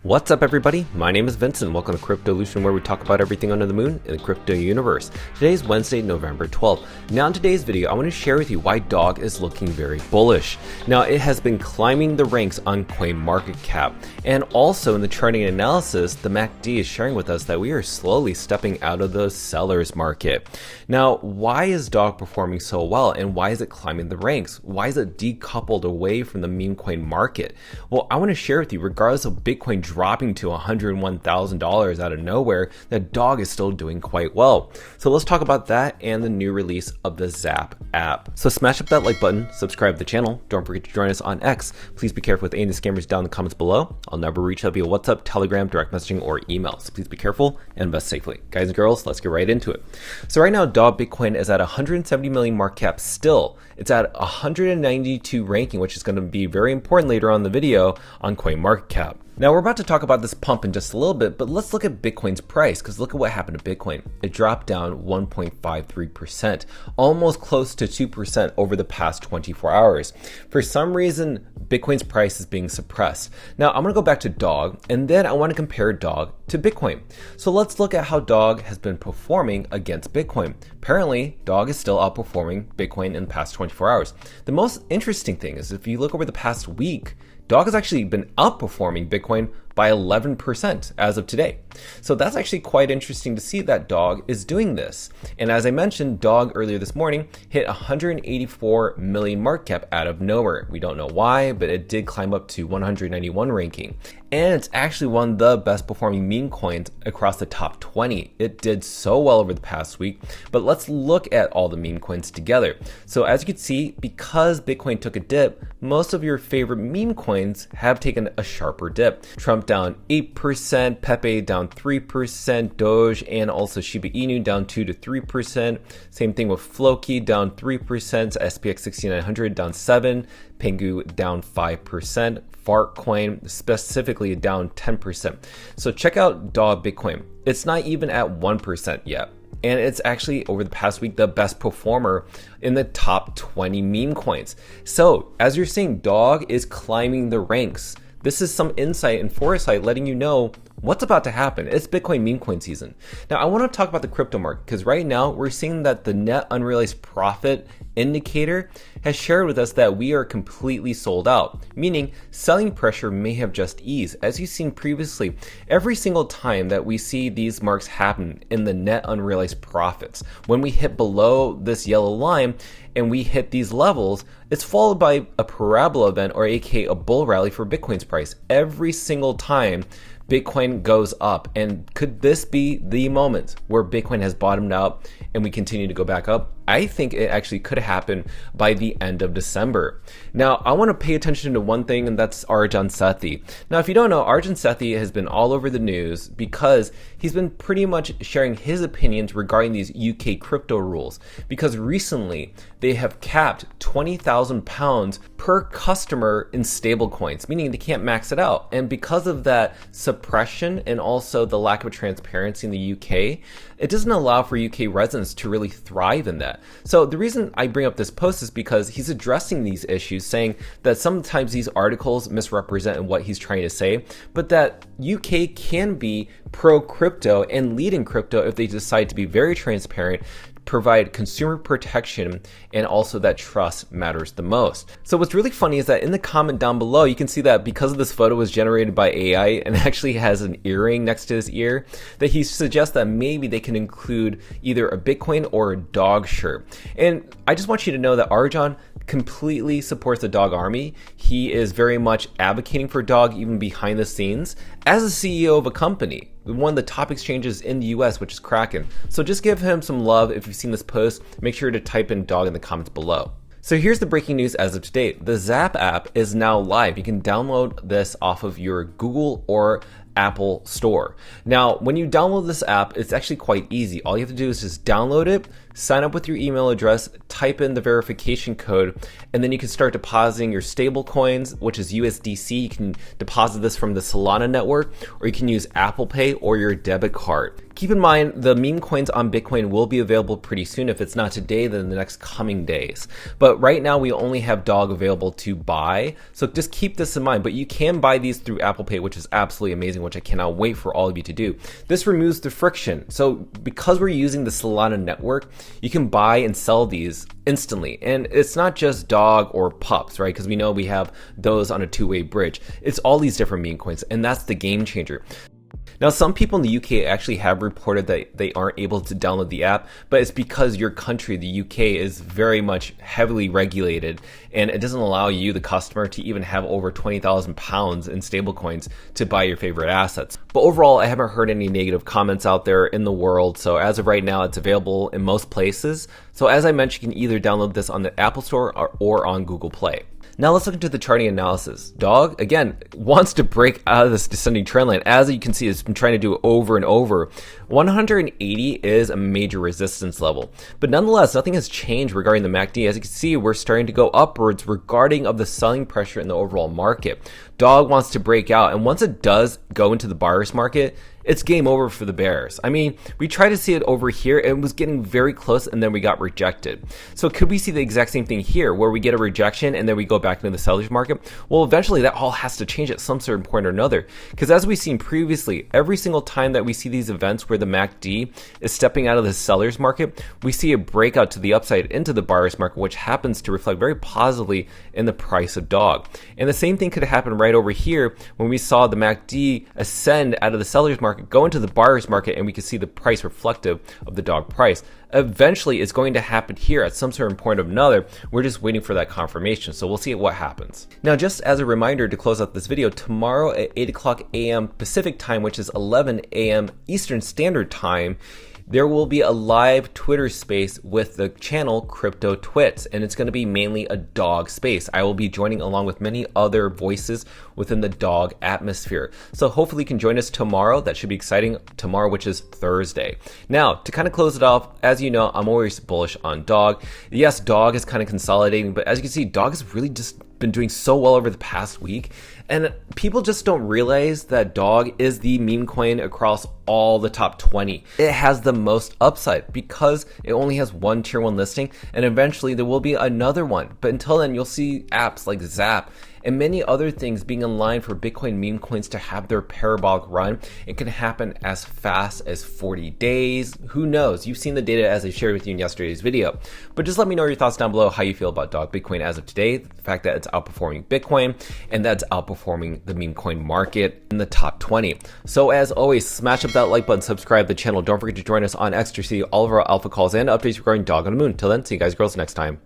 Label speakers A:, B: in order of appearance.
A: What's up everybody, my name is Vincent. Welcome to Cryptolution, where we talk about everything under the moon in the crypto universe. Today is Wednesday, November 12th. Now in today's video, I want to share with you why DOG is looking very bullish. Now it has been climbing the ranks on CoinMarketCap, and also in the charting analysis, the MACD is sharing with us that we are slowly stepping out of the seller's market. Now why is DOG performing so well, and why is it climbing the ranks? Why is it decoupled away from the meme coin market? Well, I want to share with you, regardless of Bitcoin dropping to $101,000 out of nowhere, that DOG is still doing quite well. So let's talk about that and the new release of the Zap app. So smash up that like button, subscribe to the channel, don't forget to join us on X. Please be careful with any of the scammers down in the comments below. I'll never reach out via WhatsApp, Telegram, direct messaging, or email. So please be careful and invest safely. Guys and girls, let's get right into it. So right now, DOG Bitcoin is at 170 million market cap still. It's at 192 ranking, which is going to be very important later on in the video on CoinMarketCap. Now we're about to talk about this pump in just a little bit, but let's look at Bitcoin's price, because look at what happened to Bitcoin. It dropped down 1.53%, almost close to 2% over the past 24 hours. For some reason, Bitcoin's price is being suppressed. Now I'm gonna go back to DOG, and then I wanna compare DOG to Bitcoin. So let's look at how DOG has been performing against Bitcoin. Apparently, DOG is still outperforming Bitcoin in the past 24 hours. The most interesting thing is if you look over the past week, DOG has actually been outperforming Bitcoin by 11% as of today. So that's actually quite interesting to see that DOG is doing this. And as I mentioned, DOG earlier this morning hit 184 million market cap out of nowhere. We don't know why, but it did climb up to 191 ranking. And it's actually one of the best performing meme coins across the top 20. It did so well over the past week, but let's look at all the meme coins together. So as you can see, because Bitcoin took a dip, most of your favorite meme coins have taken a sharper dip. Trump down 8%, Pepe down 3%, Doge and also Shiba Inu down 2 to 3%. Same thing with Floki down 3%, SPX 6900 down 7%, Pengu down 5%, Fartcoin specifically down 10%. So check out DOG Bitcoin. It's not even at 1% yet. And it's actually, over the past week, the best performer in the top 20 meme coins. So as you're seeing, DOG is climbing the ranks. This is some insight and foresight letting you know what's about to happen. It's Bitcoin meme coin season. Now I want to talk about the crypto market, because right now we're seeing that the net unrealized profit indicator has shared with us that we are completely sold out, meaning selling pressure may have just eased. As you've seen previously, every single time that we see these marks happen in the net unrealized profits, when we hit below this yellow line and we hit these levels, it's followed by a parabola event, or aka a bull rally for Bitcoin's price. Every single time Bitcoin goes up. And could this be the moment where Bitcoin has bottomed out and we continue to go back up? I think it actually could happen by the end of December. Now, I want to pay attention to one thing, and that's Arjun Sethi. Now, if you don't know, Arjun Sethi has been all over the news because he's been pretty much sharing his opinions regarding these UK crypto rules, because recently they have capped £20,000 per customer in stablecoins, meaning they can't max it out. And because of that suppression and also the lack of transparency in the UK, it doesn't allow for UK residents to really thrive in that. So the reason I bring up this post is because he's addressing these issues, saying that sometimes these articles misrepresent what he's trying to say, but that UK can be pro crypto and lead in crypto if they decide to be very transparent, provide consumer protection, and also that trust matters the most. So what's really funny is that in the comment down below, you can see that because this photo was generated by AI and actually has an earring next to his ear, that he suggests that maybe they can include either a Bitcoin or a DOG shirt. And I just want you to know that Arjun completely supports the DOG army. He is very much advocating for DOG even behind the scenes as a CEO of a company, one of the top exchanges in the US, which is Kraken. So just give him some love. If you've seen this post, make sure to type in DOG in the comments below. So here's the breaking news as of today. The Zap app is now live. You can download this off of your Google or Apple store. Now, when you download this app, it's actually quite easy. All you have to do is just download it, sign up with your email address, type in the verification code, and then you can start depositing your stable coins, which is USDC. You can deposit this from the Solana network, or you can use Apple Pay or your debit card. Keep in mind, the meme coins on Bitcoin will be available pretty soon. If it's not today, then in the next coming days. But right now, we only have Dog available to buy. So just keep this in mind. But you can buy these through Apple Pay, which is absolutely amazing, which I cannot wait for all of you to do. This removes the friction. So because we're using the Solana network, you can buy and sell these instantly. And it's not just Dog or Pups, right? Because we know we have those on a two-way bridge. It's all these different meme coins, and that's the game changer. Now, some people in the UK actually have reported that they aren't able to download the app, but it's because your country, the UK, is very much heavily regulated, and it doesn't allow you, the customer, to even have over 20,000 pounds in stablecoins to buy your favorite assets. But overall, I haven't heard any negative comments out there in the world, so as of right now, it's available in most places. So as I mentioned, you can either download this on the Apple Store or on Google Play. Now let's look into the charting analysis. Dog, again, wants to break out of this descending trend line. As you can see, it's been trying to do it over and over. 180 is a major resistance level. But nonetheless, nothing has changed regarding the MACD. As you can see, we're starting to go upwards regarding of the selling pressure in the overall market. Dog wants to break out, and once it does go into the buyer's market, it's game over for the bears. I mean, we tried to see it over here, and it was getting very close, and then we got rejected. So could we see the exact same thing here, where we get a rejection, and then we go back into the seller's market? Well, eventually that all has to change at some certain point or another, because as we've seen previously, every single time that we see these events where the MACD is stepping out of the seller's market, we see a breakout to the upside into the buyer's market, which happens to reflect very positively in the price of Dog. And the same thing could happen right over here when we saw the MACD ascend out of the seller's market, go into the buyer's market, and we can see the price reflective of the Dog price. Eventually, it's going to happen here at some certain point or another. We're just waiting for that confirmation, so we'll see what happens. Now, just as a reminder to close out this video, tomorrow at 8 o'clock a.m. Pacific time, which is 11 a.m. Eastern Standard Time, there will be a live Twitter space with the channel Crypto Twits, and it's going to be mainly a Dog space. I will be joining along with many other voices within the Dog atmosphere. So hopefully you can join us tomorrow. That should be exciting tomorrow, which is Thursday. Now, to kind of close it off, as you know, I'm always bullish on Dog. Yes, Dog is kind of consolidating, but as you can see, Dog has really just been doing so well over the past week. And people just don't realize that Dog is the meme coin across all the top 20. It has the most upside because it only has one tier 1 listing, and eventually there will be another one. But until then, you'll see apps like Zap and many other things being in line for Bitcoin meme coins to have their parabolic run. It can happen as fast as 40 days. Who knows? You've seen the data as I shared with you in yesterday's video. But just let me know your thoughts down below, how you feel about Dog Bitcoin as of today, the fact that it's outperforming Bitcoin and that's outperforming the meme coin market in the top 20. So as always, smash up that like button, subscribe to the channel. Don't forget to join us on X to see all of our alpha calls and updates regarding Dog on the Moon. Till then, see you guys girls next time.